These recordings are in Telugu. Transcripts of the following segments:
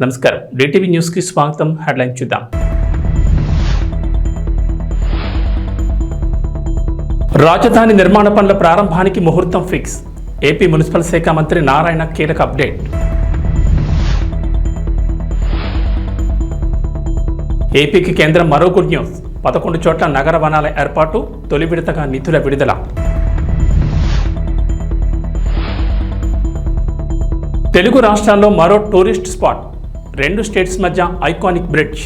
నమస్కారం డిటివి న్యూస్ కి స్వాగతం. హెడ్లైన్ చూద్దాం. రాజధాని నిర్మాణ పనుల ప్రారంభానికి ముహూర్తం ఫిక్స్. ఏపీ మున్సిపల్ శాఖ మంత్రి నారాయణ కీలక అప్డేట్. ఏపీకి కేంద్రం మరో గుడ్ న్యూస్. 11 చోట్ల నగర వనాల ఏర్పాటు, తొలి విడతగా నిధుల విడుదల. తెలుగు రాష్ట్రాల్లో మరో టూరిస్ట్ స్పాట్, 2 స్టేట్స్ మధ్య ఐకానిక్ బ్రిడ్జ్.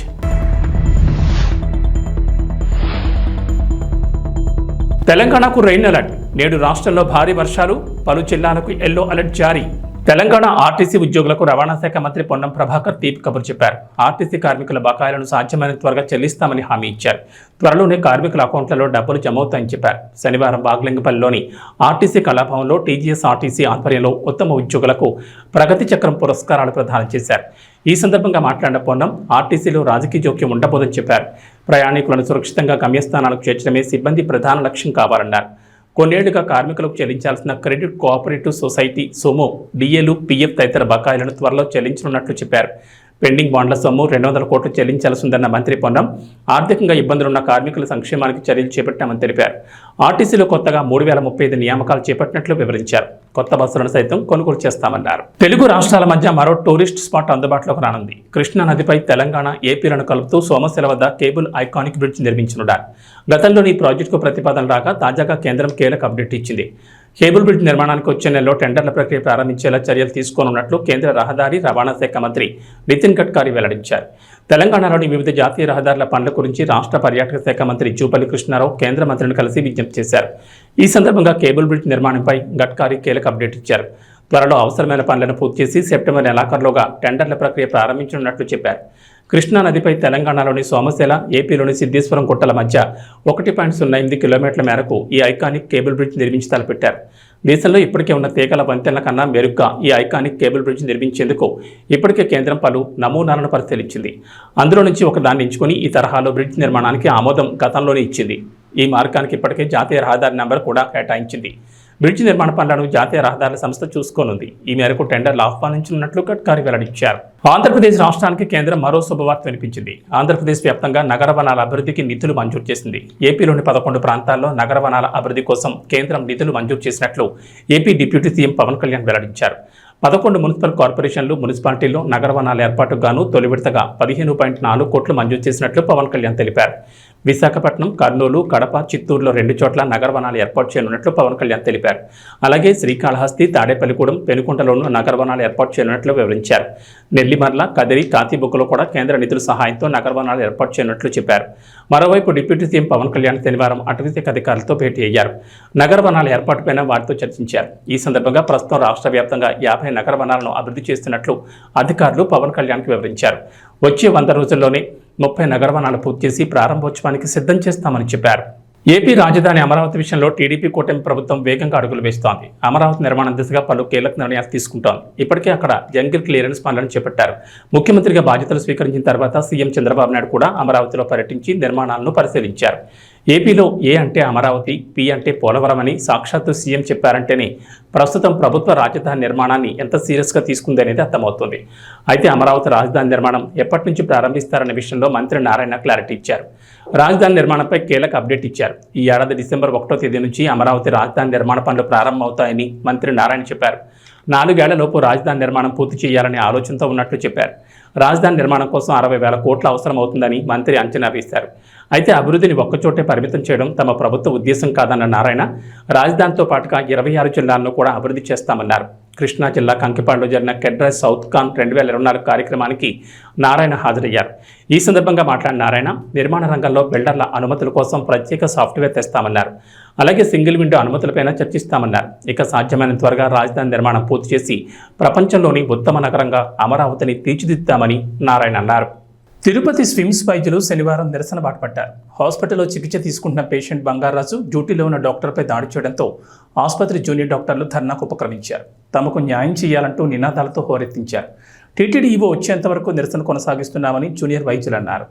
తెలంగాణకు రెయిన్ అలర్ట్. నేడు రాష్ట్రంలో భారీ వర్షాలు, పలు జిల్లాలకు ఎల్లో అలర్ట్ జారీ. తెలంగాణ ఆర్టీసీ ఉద్యోగులకు రవాణా శాఖ మంత్రి పొన్నం ప్రభాకర్ తీపి కబురు చెప్పారు. ఆర్టీసీ కార్మికుల బకాయిలను సాధ్యమైన త్వరగా చెల్లిస్తామని హామీ ఇచ్చారు. త్వరలోనే కార్మికుల అకౌంట్లలో డబ్బులు జమ అవుతాయని చెప్పారు. శనివారం బాగ్లింగపల్లిలోని ఆర్టీసీ కళాభవన్లో టీజీఎస్ ఆర్టీసీ ఆధ్వర్యంలో ఉత్తమ ఉద్యోగులకు ప్రగతి చక్రం పురస్కారాలు ప్రదానం చేశారు. ఈ సందర్భంగా మాట్లాడిన పొన్నం ఆర్టీసీలో రాజకీయ జోక్యం ఉండబోదని చెప్పారు. ప్రయాణికులను సురక్షితంగా గమ్యస్థానాలకు చేర్చడమే సిబ్బంది ప్రధాన లక్ష్యం కావాలన్నారు. కొన్నేళ్లుగా కార్మికులకు చెల్లించాల్సిన క్రెడిట్ కోఆపరేటివ్ సొసైటీ సొమ్ము, డిఏలు, పిఎఫ్ తదితర బకాయిలను త్వరలో చెల్లించనున్నట్లు చెప్పారు. పెండింగ్ బాండ్ల సొమ్ము 200 కోట్లు చెల్లించాల్సి ఉందన్న మంత్రి పొన్నం ఆర్థికంగా ఇబ్బందులున్న కార్మికుల సంక్షేమానికి చర్యలు చేపట్టామని తెలిపారు. ఆర్టీసీలో కొత్తగా 3035 నియామకాలు చేపట్టినట్లు వివరించారు. కొత్త బస్సులను సైతం కొనుగోలు చేస్తామన్నారు. తెలుగు రాష్ట్రాల మధ్య మరో టూరిస్ట్ స్పాట్ అందుబాటులోకి రానుంది. కృష్ణా నదిపై తెలంగాణ, ఏపీలను కలుపుతూ సోమశిల వద్ద కేబుల్ ఐకానిక్ బ్రిడ్జ్ నిర్మించనున్నారు. గతంలోని ఈ ప్రాజెక్టుకు ప్రతిపాదన రాగా తాజాగా కేంద్రం కీలక అప్డేట్ ఇచ్చింది. కేబుల్ బ్రిడ్జ్ నిర్మాణానికి వచ్చే నెలలో టెండర్ల ప్రక్రియ ప్రారంభించేలా చర్యలు తీసుకోనున్నట్లు కేంద్ర రహదారి రవాణా శాఖ మంత్రి నితిన్ గడ్కరీ వెల్లడించారు. తెలంగాణలోని వివిధ జాతీయ రహదారుల పనుల గురించి రాష్ట్ర పర్యాటక శాఖ మంత్రి జూపల్లి కృష్ణారావు కేంద్ర మంత్రిని కలిసి విజ్ఞప్తి చేశారు. ఈ సందర్భంగా కేబుల్ బ్రిడ్జ్ నిర్మాణంపై గడ్కరీ కీలక అప్డేట్ ఇచ్చారు. త్వరలో అవసరమైన పనులను పూర్తి చేసి సెప్టెంబర్ నెలాఖరులోగా టెండర్ల ప్రక్రియ ప్రారంభించనున్నట్లు చెప్పారు. కృష్ణా నదిపై తెలంగాణలోని సోమశిల, ఏపీలోని సిద్ధేశ్వరం గుట్టల మధ్య 1.08 కిలోమీటర్ల మేరకు ఈ ఐకానిక్ కేబుల్ బ్రిడ్జ్ నిర్మించి తలపెట్టారు. దేశంలో ఇప్పటికే ఉన్న తీగల వంతెనల కన్నా మెరుగ్గా ఈ ఐకానిక్ కేబుల్ బ్రిడ్జ్ నిర్మించేందుకు ఇప్పటికే కేంద్రం పలు నమూనాలను పరిశీలించింది. అందులో నుంచి ఒకదాన్ని ఎంచుకొని ఈ తరహాలో బ్రిడ్జ్ నిర్మాణానికి ఆమోదం గతంలోనే ఇచ్చింది. ఈ మార్గానికి ఇప్పటికే జాతీయ రహదారి నెంబర్ కూడా కేటాయించింది. బ్రిడ్జ్ నిర్మాణ పనులను జాతీయ రహదారుల సంస్థ చూసుకోనుంది. ఈ మేరకు టెండర్లు ఆహ్వానించనున్నట్లు గడ్కరీ వెల్లడించారు. ఆంధ్రప్రదేశ్ రాష్ట్రానికి కేంద్రం మరో శుభవార్త వినిపించింది. ఆంధ్రప్రదేశ్ వ్యాప్తంగా నగర వనాల అభివృద్ధికి నిధులు మంజూరు చేసింది. ఏపీలోని 11 ప్రాంతాల్లో నగర వనాల అభివృద్ధి కోసం కేంద్రం నిధులు మంజూరు చేసినట్లు AP deputy CM Pawan Kalyan వెల్లడించారు. 11 మున్సిపల్ కార్పొరేషన్లు, మున్సిపాలిటీల్లో నగర వనాల ఏర్పాటుకు గాను తొలి విడతగా 15.4 కోట్లు మంజూరు చేసినట్లు పవన్ కళ్యాణ్ తెలిపారు. విశాఖపట్నం, కర్నూలు, కడప, చిత్తూరులో 2 చోట్ల నగర వనాలు ఏర్పాటు చేయనున్నట్లు పవన్ కళ్యాణ్ తెలిపారు. అలాగే శ్రీకాళహస్తి, తాడేపల్లిగూడెం, పెనుకొండలోనూ నగర వనాలు ఏర్పాటు చేయనున్నట్లు వివరించారు. నెల్లిమర్ల, కదిరి, కాతిబుక్కలో కూడా కేంద్ర నిధుల సహాయంతో నగర వనాలు ఏర్పాటు చేయనున్నట్లు చెప్పారు. మరోవైపు డిప్యూటీ సీఎం పవన్ కళ్యాణ్ శనివారం అటవీశాఖ అధికారులతో భేటీ అయ్యారు. నగర వనాల ఏర్పాటుపైన వారితో చర్చించారు. ఈ సందర్భంగా ప్రస్తుతం రాష్ట్ర వ్యాప్తంగా 50 నగర వనాలను అభివృద్ధి చేస్తున్నట్లు అధికారులు పవన్ కళ్యాణ్కి వివరించారు. వచ్చే 100 రోజుల్లోనే 30 నగర వనాలు పూర్తి చేసి ప్రారంభోత్సవానికి సిద్ధం చేస్తామని చెప్పారు. ఏపీ రాజధాని అమరావతి విషయంలో టీడీపీ కూటమి ప్రభుత్వం వేగంగా అడుగులు వేస్తోంది. అమరావతి నిర్మాణం దిశగా పలు కీలక నిర్ణయాలు తీసుకుంటోంది. ఇప్పటికే అక్కడ జంగిల్ క్లియరెన్స్ పనులను చేపట్టారు. ముఖ్యమంత్రిగా బాధ్యతలు స్వీకరించిన తర్వాత సీఎం చంద్రబాబు నాయుడు కూడా అమరావతిలో పర్యటించి నిర్మాణాలను పరిశీలించారు. ఏపీలో ఏ అంటే అమరావతి, పి అంటే పోలవరం అని సాక్షాత్తు సీఎం చెప్పారంటేనే ప్రస్తుతం ప్రభుత్వ రాజధాని నిర్మాణాన్ని ఎంత సీరియస్గా తీసుకుంది అనేది అర్థమవుతుంది. అయితే అమరావతి రాజధాని నిర్మాణం ఎప్పటి నుంచి ప్రారంభిస్తారనే విషయంలో మంత్రి నారాయణ క్లారిటీ ఇచ్చారు. రాజధాని నిర్మాణంపై కీలక అప్డేట్ ఇచ్చారు. ఈ ఏడాది డిసెంబర్ 1వ తేదీ నుంచి అమరావతి రాజధాని నిర్మాణ పనులు ప్రారంభమవుతాయని మంత్రి నారాయణ చెప్పారు. 4 ఏళ్లలోపు రాజధాని నిర్మాణం పూర్తి చేయాలనే ఆలోచనతో ఉన్నట్లు చెప్పారు. రాజధాని నిర్మాణం కోసం 60,000 కోట్లు అవసరమవుతుందని మంత్రి అంచనా వేశారు. అయితే అభివృద్ధిని ఒక్కచోటే పరిమితం చేయడం తమ ప్రభుత్వ ఉద్దేశం కాదన్న నారాయణ రాజధానితో పాటుగా 26 జిల్లాలను కూడా అభివృద్ధి చేస్తామన్నారు. కృష్ణా జిల్లా కంకిపాడులో జరిగిన కెడ్రస్ సౌత్ కాన్ 2024 కార్యక్రమానికి నారాయణ హాజరయ్యారు. ఈ సందర్భంగా మాట్లాడిన నారాయణ నిర్మాణ రంగంలో బిల్డర్ల అనుమతుల కోసం ప్రత్యేక సాఫ్ట్వేర్ తెస్తామన్నారు. అలాగే సింగిల్ విండో అనుమతులపైన చర్చిస్తామన్నారు. ఇక సాధ్యమైన త్వరగా రాజధాని నిర్మాణం పూర్తి చేసి ప్రపంచంలోని ఉత్తమ నగరంగా అమరావతిని తీర్చిదిద్దామని నారాయణ అన్నారు. తిరుపతి స్విమ్స్ వైద్యులు శనివారం నిరసన బాటపట్టారు. హాస్పిటల్లో చికిత్స తీసుకుంటున్న పేషెంట్ బంగారాజు డ్యూటీలో ఉన్న డాక్టర్పై దాడి చేయడంతో ఆసుపత్రి జూనియర్ డాక్టర్లు ధర్నాకు ఉపక్రమించారు. తమకు న్యాయం చేయాలంటూ నినాదాలతో హోరెత్తించారు. టీటీడీ ఈవో వచ్చేంత వరకు నిరసన కొనసాగిస్తున్నామని జూనియర్ వైద్యులు అన్నారు.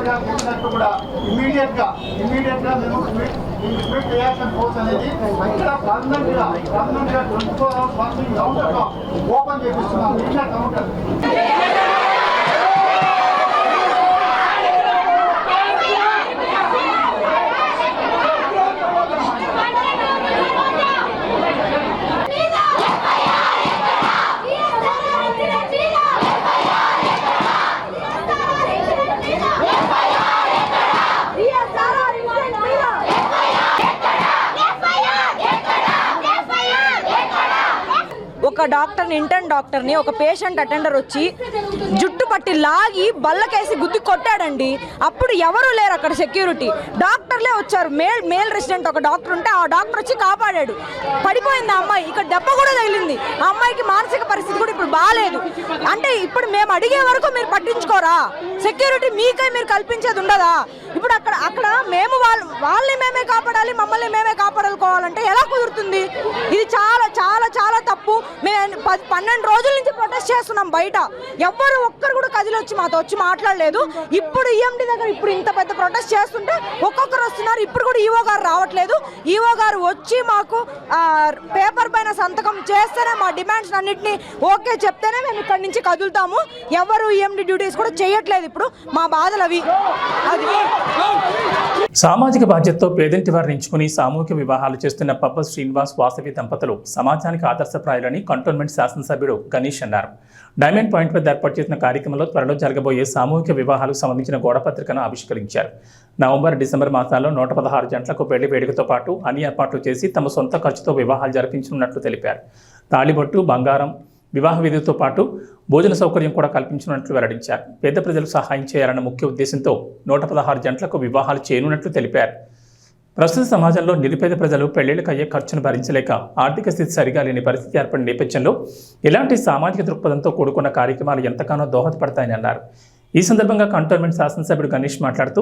గారు చెప్పినట్టు కూడా ఇమీడియట్ గా మేము క్విక్ రియాక్షన్ ఫోర్స్ అనేది ఇక్కడ పర్మనెంట్ గా 24 hours వర్కింగ్ కౌంటర్ ఓపెన్ చేపిస్తున్నాం. ఇంకా కౌంటర్ ఒక డాక్టర్ని ఇంటర్న్ డాక్టర్ని ఒక పేషెంట్ అటెండర్ వచ్చి జుట్టు పట్టి లాగి బల్లకేసి గుద్ది కొట్టాడండి. అప్పుడు ఎవరు లేరు అక్కడ సెక్యూరిటీ, డాక్టర్లే వచ్చారు. మేల్ రెసిడెంట్ ఒక డాక్టర్ ఉంటే ఆ డాక్టర్ వచ్చి కాపాడాడు. పడిపోయింది ఆ అమ్మాయి, ఇక్కడ దెబ్బ కూడా తగిలింది. ఆ అమ్మాయికి మానసిక పరిస్థితి కూడా ఇప్పుడు బాగాలేదు. అంటే ఇప్పుడు మేము అడిగే వరకు మీరు పట్టించుకోరా? సెక్యూరిటీ మీకే మీరు కల్పించేది ఉండదా? ఇప్పుడు అక్కడ మేము వాళ్ళని మేమే కాపాడాలి, మమ్మల్ని మేమే కాపాడుకోవాలంటే ఎలా కుదురుతుంది? ఇది చాలా చాలా చాలా తప్పు. మేము 12 రోజుల నుంచి ప్రొటెస్ట్ చేస్తున్నాం బయట. ఎవ్వరు ఒక్కరు కూడా కదిలి వచ్చి మాతో వచ్చి మాట్లాడలేదు. ఇప్పుడు ఈఎండి దగ్గర ఇప్పుడు ఇంత పెద్ద ప్రొటెస్ట్ చేస్తుంటే ఒక్కొక్కరు వస్తున్నారు. ఇప్పుడు కూడా ఈఓ గారు రావట్లేదు. ఈఓ గారు వచ్చి మాకు పేపర్ పైన సంతకం చేస్తేనే మా డిమాండ్స్ అన్నింటినీ ఓకే చెప్తేనే మేము ఇక్కడి నుంచి కదులుతాము. ఎవరు ఈఎండి డ్యూటీస్ కూడా చేయట్లేదు. ఇప్పుడు మా బాధలు అవి. అది సామాజిక బాధ్యతతో పేదింటి వారిని ఎంచుకుని సామూహిక వివాహాలు చేస్తున్న పబ్బ శ్రీనివాస్ వాసవి దంపతులు సమాజానికి ఆదర్శప్రాయులని కంటోన్మెంట్ శాసనసభ్యుడు గణేష్ అన్నారు. డైమండ్ పాయింట్ వద్ద ఏర్పాటు చేసిన కార్యక్రమంలో త్వరలో జరగబోయే సామూహిక వివాహాలకు సంబంధించిన గోడపత్రికను ఆవిష్కరించారు. నవంబర్, డిసెంబర్ మాసాల్లో 116 జంటలకు పెళ్లి వేడుకతో పాటు అన్ని ఏర్పాట్లు చేసి తమ సొంత ఖర్చుతో వివాహాలు జరిపించనున్నట్లు తెలిపారు. తాళిబొట్టు, బంగారం, వివాహ విధితో పాటు భోజన సౌకర్యం కూడా కల్పించనున్నట్లు వెల్లడించారు. పేద ప్రజలకు సహాయం చేయాలన్న ముఖ్య ఉద్దేశంతో 116 జంటలకు వివాహాలు చేయనున్నట్లు తెలిపారు. ప్రస్తుత సమాజంలో నిరుపేద ప్రజలు పెళ్లిళ్లకు అయ్యే ఖర్చును భరించలేక ఆర్థిక స్థితి సరిగా లేని పరిస్థితి ఏర్పడిన నేపథ్యంలో ఇలాంటి సామాజిక దృక్పథంతో కూడుకున్న కార్యక్రమాలు ఎంతగానో దోహదపడతాయని అన్నారు. ఈ సందర్భంగా కంటోన్మెంట్ శాసనసభ్యుడు గణేష్ మాట్లాడుతూ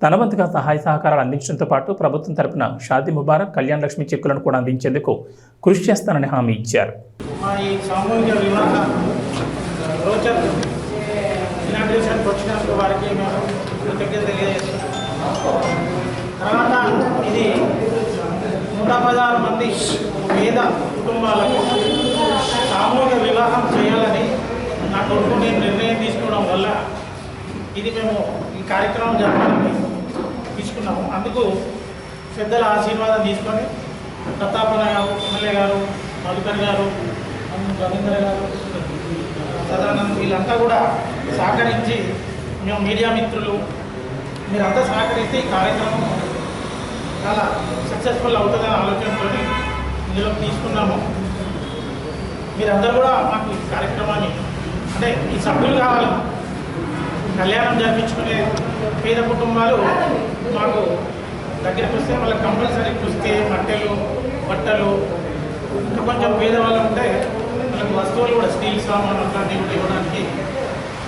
తన వంతుగా సహాయ సహకారాలు అందించడంతో పాటు ప్రభుత్వం తరపున షాదీ ముబారక్, కళ్యాణ లక్ష్మి చెక్కులను కూడా అందించేందుకు కృషి చేస్తానని హామీ ఇచ్చారు. తర్వాత ఇది 116 మంది పేద కుటుంబాలకు సామూహిక వివాహం చేయాలని నా కొడుకు నేను నిర్ణయం తీసుకోవడం వల్ల ఇది మేము ఈ కార్యక్రమం జరపాలని తీసుకున్నాము. అందుకు పెద్దల ఆశీర్వాదం తీసుకొని ప్రతాపన గారు, ఎమ్మెల్యే గారు, మధుకర్ గారు, రవీంద్ర గారు, సదానంద్ వీళ్ళంతా కూడా సహకరించి మేము మీడియా మిత్రులు మీరంతా సహకరిస్తే ఈ కార్యక్రమం చాలా సక్సెస్ఫుల్ అవుతుందనే ఆలోచనతో ఇందులో తీసుకున్నాము. మీరందరూ కూడా మాకు ఈ కార్యక్రమాన్ని అంటే ఈ సభ్యులు కావాలి. కళ్యాణం జరిపించుకునే పేద కుటుంబాలు మాకు దగ్గరికి వస్తే వాళ్ళకి కంపల్సరీ పుస్తే, మట్టెలు, బట్టలు, ఇంకా కొంచెం పేదవాళ్ళు ఉంటే వాళ్ళకి వస్తువులు కూడా స్టీల్ సామాన్ అట్లాంటివి కూడా ఇవ్వడానికి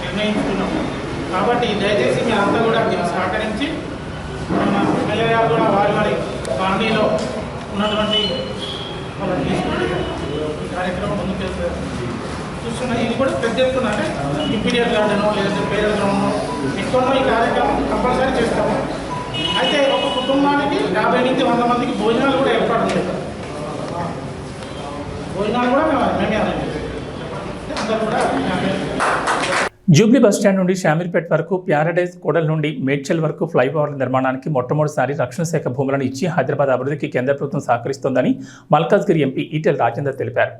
నిర్ణయించుకున్నాము. కాబట్టి దయచేసి మీరంతా కూడా దీన్ని సహకరించి మన ఎమ్మెల్యే గారు కూడా వారి కాలనీలో ఉన్నటువంటి వాళ్ళని తీసుకుని ఈ కార్యక్రమం ముందుకు చూస్తున్నా. ఇది కూడా పెద్ద ఎత్తున అంటే ఇంపీరియల్ గార్డెనో లేదంటే పేదల గ్రౌండ్లో ఎక్కువనో ఈ కార్యక్రమం కంపల్సరీ చేస్తాము. అయితే ఒక కుటుంబానికి 50 నుంచి 100 మందికి భోజనాలు కూడా ఏర్పాటు చేస్తాం. భోజనాలు కూడా మేమే అందరూ కూడా జూబ్లీ బస్టాండ్ నుండి షామీర్పేట్ వరకు, ప్యారడైజ్ కూడల్ నుండి మేడ్చల్ వరకు ఫ్లైఓవర్ల నిర్మాణానికి మొట్టమొదటిసారి రక్షణ శాఖ భూములను ఇచ్చి హైదరాబాద్ అభివృద్ధికి కేంద్ర ప్రభుత్వం సహకరిస్తోందని మల్కాజ్గిరి ఎంపీ ఈటెల రాజేందర్ తెలిపారు.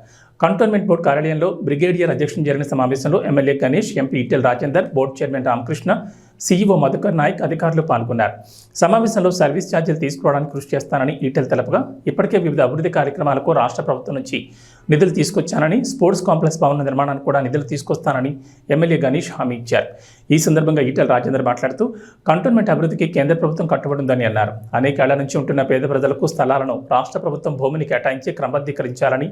కంటోన్మెంట్ బోర్డు కార్యాలయంలో బ్రిగేడియర్ అధ్యక్షులు జరిగిన సమావేశంలో MLA Ganesh, MP Etela Rajender, board chairman Ramakrishna, CEO Madhukar Naik అధికారులు పాల్గొన్నారు. సమావేశంలో సర్వీస్ ఛార్జీలు తీసుకోవడానికి కృషి చేస్తానని ఈటెల తెలపగా, ఇప్పటికే వివిధ అభివృద్ధి కార్యక్రమాలకు రాష్ట్ర ప్రభుత్వం నుంచి నిధులు తీసుకొచ్చానని, స్పోర్ట్స్ కాంప్లెక్స్ భవన నిర్మాణానికి కూడా నిధులు తీసుకొస్తానని ఎమ్మెల్యే గణేష్ హామీ ఇచ్చారు. ఈ సందర్భంగా ఈటెల రాజేందర్ మాట్లాడుతూ కంటోన్మెంట్ అభివృద్ధికి కేంద్ర ప్రభుత్వం కట్టుబడి ఉందని అన్నారు. అనేకేళ్ల నుంచి ఉంటున్న పేద ప్రజలకు స్థలాలను రాష్ట్ర ప్రభుత్వం భూమిని కేటాయించి క్రమబద్ధీకరించాలని,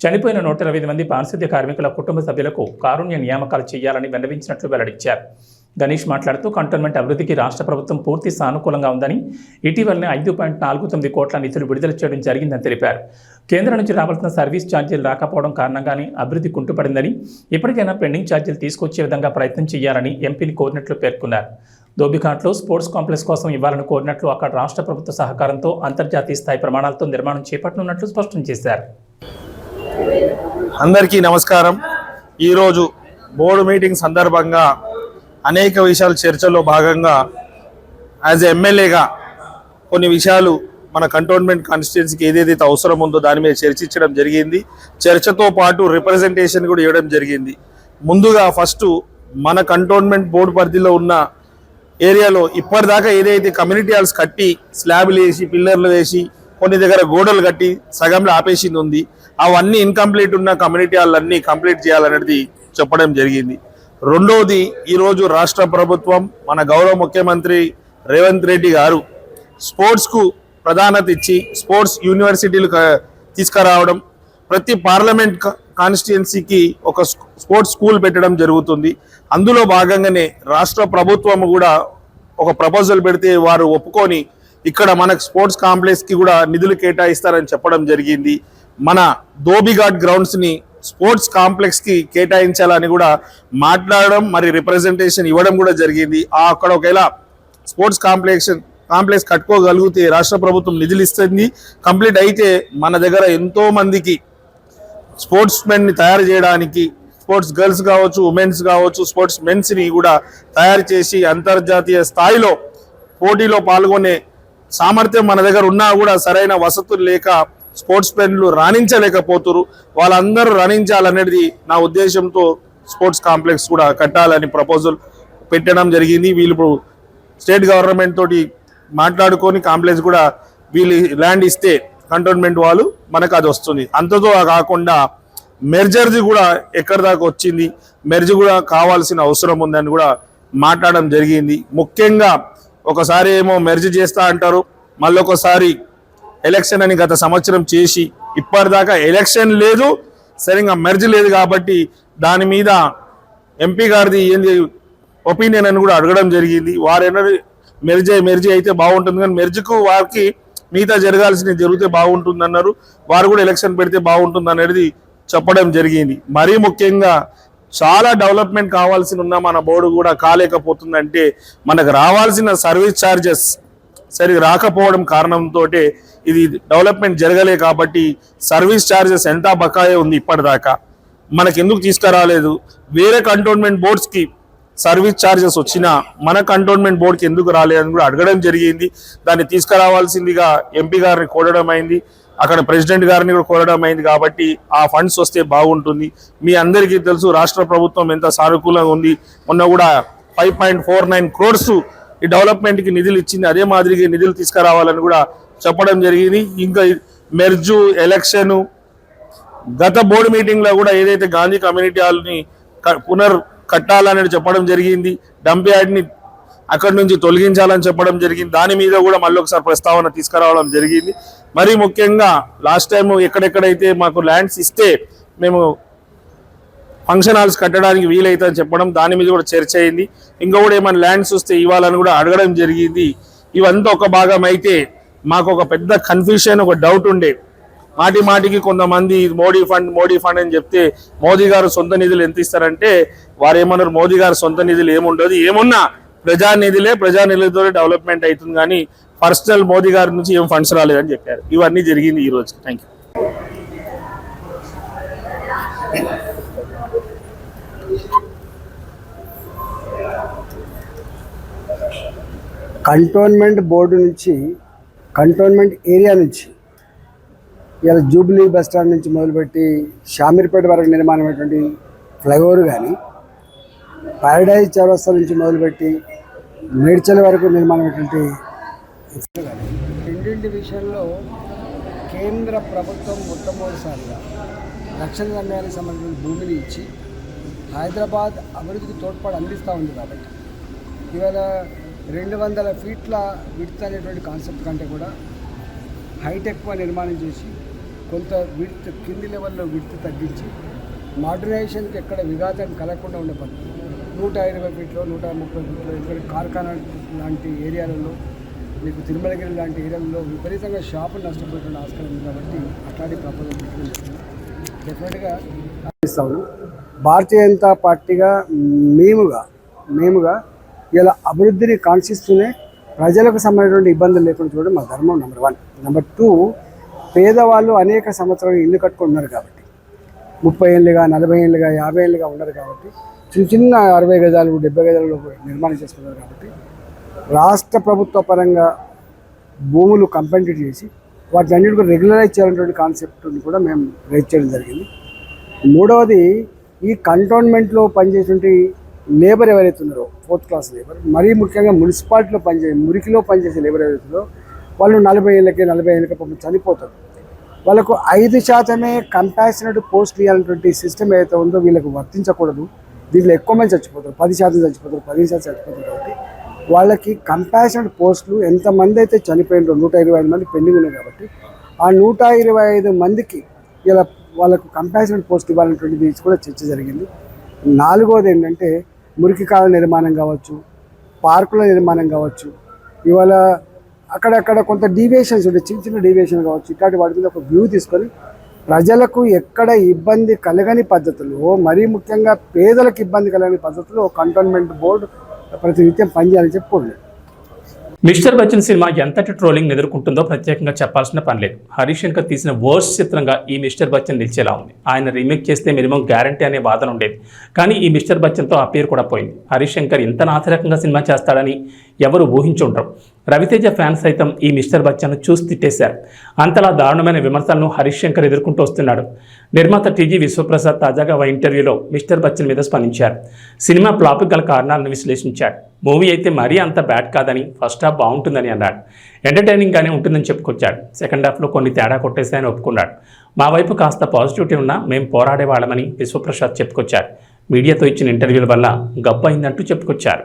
చనిపోయిన 125 మంది పారిశుద్ధ్య కార్మికుల కుటుంబ సభ్యులకు కారుణ్య నియామకాలు చేయాలని విన్నవించినట్లు వెల్లడించారు. గణేష్ మాట్లాడుతూ కంటోన్మెంట్ అభివృద్ధికి రాష్ట్ర ప్రభుత్వం పూర్తి సానుకూలంగా ఉందని, ఇటీవలనే 5.49 కోట్ల నిధులు విడుదల చేయడం జరిగిందని తెలిపారు. కేంద్రం నుంచి రావాల్సిన సర్వీస్ ఛార్జీలు రాకపోవడం కారణంగానే అభివృద్ధి కుంటుపడిందని, ఇప్పటికైనా పెండింగ్ ఛార్జీలు తీసుకొచ్చే విధంగా ప్రయత్నం చేయాలని ఎంపీని కోరినట్లు పేర్కొన్నారు. ధోబిఘాట్లో స్పోర్ట్స్ కాంప్లెక్స్ కోసం ఇవ్వాలని కోరినట్లు, అక్కడ రాష్ట్ర ప్రభుత్వ సహకారంతో అంతర్జాతీయ స్థాయి ప్రమాణాలతో నిర్మాణం చేపట్టనున్నట్లు స్పష్టం చేశారు. అందరికీ నమస్కారం. ఈరోజు బోర్డు మీటింగ్ సందర్భంగా అనేక విషయాలు చర్చలో భాగంగా యాజ్ ఎమ్మెల్యేగా కొన్ని విషయాలు మన కంటోన్మెంట్ కాన్స్టిట్యున్సీకి ఏదైతే అవసరం ఉందో దాని మీద చర్చించడం జరిగింది. చర్చతో పాటు రిప్రజెంటేషన్ కూడా ఇవ్వడం జరిగింది. ముందుగా ఫస్ట్ మన కంటోన్మెంట్ బోర్డు పరిధిలో ఉన్న ఏరియాలో ఇప్పటిదాకా ఏదైతే కమ్యూనిటీ హాల్స్ కట్టి స్లాబ్లు వేసి పిల్లర్లు వేసి కొన్ని దగ్గర గోడలు కట్టి సగంలో ఆపేసింది ఉంది, అవన్నీ ఇన్కంప్లీట్ ఉన్న కమ్యూనిటీ హాల్ అన్నీ కంప్లీట్ చేయాలనేది చెప్పడం జరిగింది. రెండవది, ఈరోజు రాష్ట్ర ప్రభుత్వం మన గౌరవ ముఖ్యమంత్రి రేవంత్ రెడ్డి గారు స్పోర్ట్స్కు ప్రాధాన్యత ఇచ్చి స్పోర్ట్స్ యూనివర్సిటీలు తీసుకురావడం, ప్రతి పార్లమెంట్ కాన్స్టిట్యున్సీకి ఒక స్పోర్ట్స్ స్కూల్ పెట్టడం జరుగుతుంది. అందులో భాగంగానే రాష్ట్ర ప్రభుత్వం కూడా ఒక ప్రపోజల్ పెడితే వారు ఒప్పుకొని ఇక్కడ మనకు స్పోర్ట్స్ కాంప్లెక్స్కి కూడా నిధులు కేటాయిస్తారని చెప్పడం జరిగింది. మన ధోబిఘాట్ గ్రౌండ్స్ని స్పోర్ట్స్ కాంప్లెక్స్కి కేటాయించాలని కూడా మాట్లాడడం, మరి రిప్రజెంటేషన్ ఇవ్వడం కూడా జరిగింది. అక్కడ ఒకవేళ స్పోర్ట్స్ కాంప్లెక్స్ కట్టుకోగలిగితే రాష్ట్ర ప్రభుత్వం నిధులు ఇస్తుంది. కంప్లీట్ అయితే మన దగ్గర ఎంతో మందికి స్పోర్ట్స్ మెన్ని తయారు చేయడానికి, స్పోర్ట్స్ గర్ల్స్ కావచ్చు, ఉమెన్స్ కావచ్చు, స్పోర్ట్స్ మెన్స్ని కూడా తయారు చేసి అంతర్జాతీయ స్థాయిలో పోటీలో పాల్గొనే సామర్థ్యం మన దగ్గర ఉన్నా కూడా సరైన వసతులు లేక స్పోర్ట్స్ మెన్లు రాణించలేకపోతున్నారు. వాళ్ళందరూ రాణించాలనేది నా ఉద్దేశంతో స్పోర్ట్స్ కాంప్లెక్స్ కూడా కట్టాలని ప్రపోజల్ పెట్టడం జరిగింది. వీళ్ళు ఇప్పుడు స్టేట్ గవర్నమెంట్ తోటి మాట్లాడుకొని కాంప్లెక్స్ కూడా వీళ్ళు ల్యాండ్ ఇస్తే కంటోన్మెంట్ వాళ్ళు మనకు అది వస్తుంది. అంతతో కాకుండా మెర్జర్ది కూడా ఎక్కడి దాకా వచ్చింది, మెర్జ్ కూడా కావాల్సిన అవసరం ఉందని కూడా మాట్లాడడం జరిగింది. ముఖ్యంగా ఒకసారి ఏమో మెర్జ్ చేస్తా అంటారు, మళ్ళీ ఒకసారి ఎలక్షన్ అని గత సంవత్సరం చేసి ఇప్పటిదాకా ఎలక్షన్ లేదు, సరిగ్గా మెర్జ్ లేదు. కాబట్టి దాని మీద ఎంపీ గారిది ఏంది ఒపీనియన్ అని కూడా అడగడం జరిగింది. వారేమో మెర్జ్ అయితే బాగుంటుంది, కానీ మెర్జ్కు వారికి మిగతా జరగాల్సినవి జరిగితే బాగుంటుంది అన్నారు. వారు కూడా ఎలక్షన్ పెడితే బాగుంటుంది అనేది చెప్పడం జరిగింది. మరీ ముఖ్యంగా చాలా డెవలప్మెంట్ కావాల్సి ఉన్న మన బోర్డు కూడా కాలేకపోతుందంటే మనకు రావాల్సిన సర్వీస్ ఛార్జెస్ సరిగ్గా రాకపోవడం కారణంతో ఇది డెవలప్మెంట్ జరగలే. కాబట్టి సర్వీస్ ఛార్జెస్ ఎంత బకాయి ఉంది ఇప్పటిదాకా మనకు ఎందుకు తీసుకురాలేదు? వేరే కంటోన్మెంట్ బోర్డ్స్కి సర్వీస్ ఛార్జెస్ వచ్చినా మన కంటోన్మెంట్ బోర్డుకి ఎందుకు రాలేదని కూడా అడగడం జరిగింది. దాన్ని తీసుకురావాల్సిందిగా ఎంపీ గారిని కోరడం అయింది, అక్కడ ప్రెసిడెంట్ గారిని కూడా కోరడం అయింది. కాబట్టి ఆ ఫండ్స్ వస్తే బాగుంటుంది. మీ అందరికీ తెలుసు రాష్ట్ర ప్రభుత్వం ఎంత సానుకూలంగా ఉంది. మొన్న కూడా 5.49 crores ఈ డెవలప్మెంట్కి నిధులు ఇచ్చింది. అదే మాదిరిగా నిధులు తీసుకురావాలని కూడా చెప్పడం జరిగింది. ఇంకా మెర్జు ఎలక్షను గత బోర్డు మీటింగ్లో కూడా ఏదైతే గాంధీ కమ్యూనిటీ హాల్ని కట్టాలని చెప్పడం జరిగింది, డంప్ యార్డ్ని అక్కడి నుంచి తొలగించాలని చెప్పడం జరిగింది. దాని మీద కూడా మళ్ళీ ఒకసారి ప్రస్తావన తీసుకురావడం జరిగింది. మరీ ముఖ్యంగా లాస్ట్ టైం ఎక్కడెక్కడైతే మాకు ల్యాండ్స్ ఇస్తే మేము ఫంక్షన్ హాల్స్ కట్టడానికి వీలైతుందని చెప్పడం, దాని మీద కూడా చర్చ అయింది. ఇంకా కూడా ఏమైనా ల్యాండ్స్ వస్తే ఇవ్వాలని కూడా అడగడం జరిగింది. ఇవంతా ఒక భాగం అయితే మాకు ఒక పెద్ద కన్ఫ్యూషన్, ఒక డౌట్ ఉండే. మాటికి కొంతమంది మోడీ ఫండ్ అని చెప్తే మోదీ గారు సొంత నిధులు ఎంత ఇస్తారంటే వారు ఏమన్నారు, మోదీ గారు సొంత నిధులు ఏముండదు, ఏమున్నా ప్రజానిధులతో డెవలప్మెంట్ అవుతుంది, కానీ పర్సనల్ మోదీ గారి నుంచి ఏం ఫండ్స్ రాలేదని చెప్పారు. ఇవన్నీ జరిగింది ఈరోజు. Thank you. కంటోన్మెంట్ బోర్డు నుంచి, కంటోన్మెంట్ ఏరియా నుంచి ఇలా జూబ్లీ బస్ స్టాండ్ నుంచి మొదలుపెట్టి షామీర్పేట వరకు నిర్మాణమైనటువంటి ఫ్లైఓవర్ కానీ, పారడైజ్ చౌరస్తా నుంచి మొదలుపెట్టి మేడ్చల్ వరకు నిర్మాణమైనటువంటి కానీ, రెండింటి విషయంలో కేంద్ర ప్రభుత్వం మొట్టమొదటిసారిగా రక్షణ రంగానికి సంబంధించిన భూమిని ఇచ్చి హైదరాబాద్ అభివృద్ధికి తోడ్పాటు అందిస్తూ ఉంది. కాబట్టి ఇవాళ 200 ఫీట్ల విడ్త్ అనేటువంటి కాన్సెప్ట్ కంటే కూడా హైట్ ఎక్కువ నిర్మాణం చేసి కొంత విడ్త్ కింది లెవెల్లో విడ్త్ తగ్గించి మోడర్నైజేషన్కి ఎక్కడ విఘాతం కలగకుండా ఉండే పద్ధతి 120 ఫీట్లో 130 ఫీట్లో ఇక్కడ కార్ఖానా లాంటి ఏరియాలలో మీకు తిరుమలగిరి లాంటి ఏరియాలలో విపరీతంగా షాపులు నష్టపోయేటువంటి ఆస్కారం ఉంది కాబట్టి అట్లాంటి ప్రపోజల్ డెఫినెట్గా ఇస్తాము. భారతీయ జనతా పార్టీగా మేముగా ఇలా అభివృద్ధిని కాంక్షిస్తూనే ప్రజలకు సంబంధించినటువంటి ఇబ్బందులు లేకుండా చూడడం మా ధర్మం నెంబర్ 1. నెంబర్ 2, పేదవాళ్ళు అనేక సంవత్సరాలు ఇల్లు కట్టుకుంటున్నారు కాబట్టి 30 ఏళ్ళుగా 40 ఏళ్ళుగా 50 ఏళ్ళుగా ఉన్నారు కాబట్టి చిన్న 60 గజాలు 70 గజాలలో నిర్మాణం చేసుకున్నారు కాబట్టి రాష్ట్ర ప్రభుత్వ పరంగా భూములు కంపెన్సేట్ చేసి వాటిని అన్నిటి కూడా రెగ్యులరైజ్ చేయాలనేటువంటి కాన్సెప్ట్ని కూడా మేము రైజ్ చేయడం జరిగింది. 3వది, ఈ కంటోన్మెంట్లో పనిచేసేటువంటి లేబర్ ఎవరైతే ఉన్నారో 4th క్లాస్ లేబర్, మరీ ముఖ్యంగా మున్సిపాలిటీలో మురికిలో పనిచేసే లేబర్ ఎవరైతే ఉన్నారో వాళ్ళు 40 ఏళ్ళకి పాపం చనిపోతారు. వాళ్ళకు 5% కంపాషనేట్ పోస్ట్ ఇవ్వాలనేటువంటి సిస్టమ్ ఏదైతే ఉందో వీళ్ళకు వర్తించకూడదు. దీంట్లో ఎక్కువ మంది చచ్చిపోతారు, 10% చచ్చిపోతారు, 15% చచ్చిపోతారు. కాబట్టి వాళ్ళకి కంపాషనేట్ పోస్టులు ఎంతమంది అయితే చనిపోయినారో 125 మంది పెండింగ్ ఉన్నాయి కాబట్టి ఆ 125 మందికి ఇలా వాళ్ళకు కంపాషనేట్ పోస్ట్ ఇవ్వాలనేటువంటిది కూడా చర్చ జరిగింది. 4వది ఏంటంటే మురికి కాలువ నిర్మాణం కావచ్చు, పార్కుల నిర్మాణం కావచ్చు, ఇవాళ అక్కడక్కడ కొంత డీవియేషన్స్ ఉంటాయి, చిన్న డీవియేషన్ కావచ్చు, ఇట్లాంటి వాటి మీద ఒక వ్యూ తీసుకొని ప్రజలకు ఎక్కడ ఇబ్బంది కలగని పద్ధతుల్లో, మరీ ముఖ్యంగా పేదలకు ఇబ్బంది కలగని పద్ధతుల్లో కంటోన్మెంట్ బోర్డు ప్రతినిత్యం పనిచేయాలని చెప్పుకోండి. మిస్టర్ బచ్చన్ సినిమా ఎంతటి ట్రోలింగ్ ఎదుర్కొంటుందో ప్రత్యేకంగా చెప్పాల్సిన పని లేదు. హరీష్ శంకర్ తీసిన వర్స్ట్ చిత్రంగా ఈ మిస్టర్ బచ్చన్ నిలిచేలా ఉంది. ఆయన రీమేక్ చేస్తే మినిమం గ్యారంటీ అనే వాదన ఉండేది. కానీ ఈ మిస్టర్ బచ్చన్తో ఆ పేరు కూడా పోయింది. హరీష్ శంకర్ ఇంత నాసిరకంగా సినిమా చేస్తాడని ఎవరు ఊహించుంటారు. రవితేజ ఫ్యాన్స్ సైతం ఈ మిస్టర్ బచ్చన్ను చూసి తిట్టేశారు. అంతలా దారుణమైన విమర్శలను హరీష్ శంకర్ ఎదుర్కొంటూ వస్తున్నాడు. నిర్మాత టీజీ విశ్వప్రసాద్ తాజాగా ఓ ఇంటర్వ్యూలో మిస్టర్ బచ్చన్ మీద స్పందించారు. సినిమా ఫ్లాప్ గల కారణాలను విశ్లేషించాడు. మూవీ అయితే మరీ అంత బ్యాడ్ కాదని, ఫస్ట్ హాఫ్ బాగుంటుందని అన్నాడు. ఎంటర్టైనింగ్గానే ఉంటుందని చెప్పుకొచ్చాడు. సెకండ్ హాఫ్లో కొన్ని తేడా కొట్టేశాయని ఒప్పుకున్నాడు. మా వైపు కాస్త పాజిటివిటీ ఉన్నా మేము పోరాడేవాళ్ళమని విశ్వప్రసాద్ చెప్పుకొచ్చారు. మీడియాతో ఇచ్చిన ఇంటర్వ్యూల వల్ల గబ్బు అయిందంటూ చెప్పుకొచ్చారు.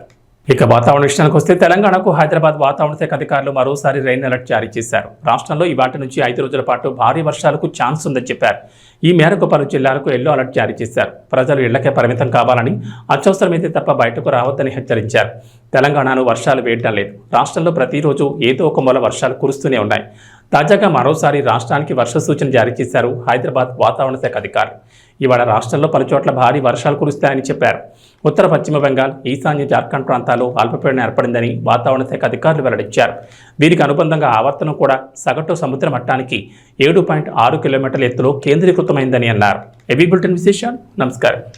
ఇక వాతావరణ విషయానికి వస్తే తెలంగాణకు హైదరాబాద్ వాతావరణ శాఖ అధికారులు మరోసారి రెయిన్ అలర్ట్ జారీ చేశారు. రాష్ట్రంలో ఇవాటి నుంచి 5 రోజుల పాటు భారీ వర్షాలకు ఛాన్స్ ఉందని చెప్పారు. ఈ మేరకు పలు జిల్లాలకు ఎల్లో అలర్ట్ జారీ చేశారు. ప్రజలు ఇళ్లకే పరిమితం కావాలని, అత్యవసరమైతే తప్ప బయటకు రావద్దని హెచ్చరించారు. తెలంగాణను వర్షాలు వేయడం లేదు. రాష్ట్రంలో ప్రతిరోజు ఏదో ఒక మూల వర్షాలు కురుస్తూనే ఉన్నాయి. తాజాగా మరోసారి రాష్ట్రానికి వర్ష సూచన జారీ చేశారు హైదరాబాద్ వాతావరణ శాఖ అధికారులు. ఇవాళ రాష్ట్రంలో పలుచోట్ల భారీ వర్షాలు కురుస్తాయని చెప్పారు. ఉత్తర పశ్చిమ బెంగాల్, ఈశాన్య జార్ఖండ్ ప్రాంతాల్లో అల్పపీడనం ఏర్పడిందని వాతావరణ శాఖ అధికారులు వెల్లడించారు. దీనికి అనుబంధంగా ఆవర్తనం కూడా సగటు సముద్ర మట్టానికి 7.6 కిలోమీటర్ల ఎత్తులో కేంద్రీకృతమైందని అన్నారు. ఏబీ బులెటిన్ విశేషాలు. నమస్కారం.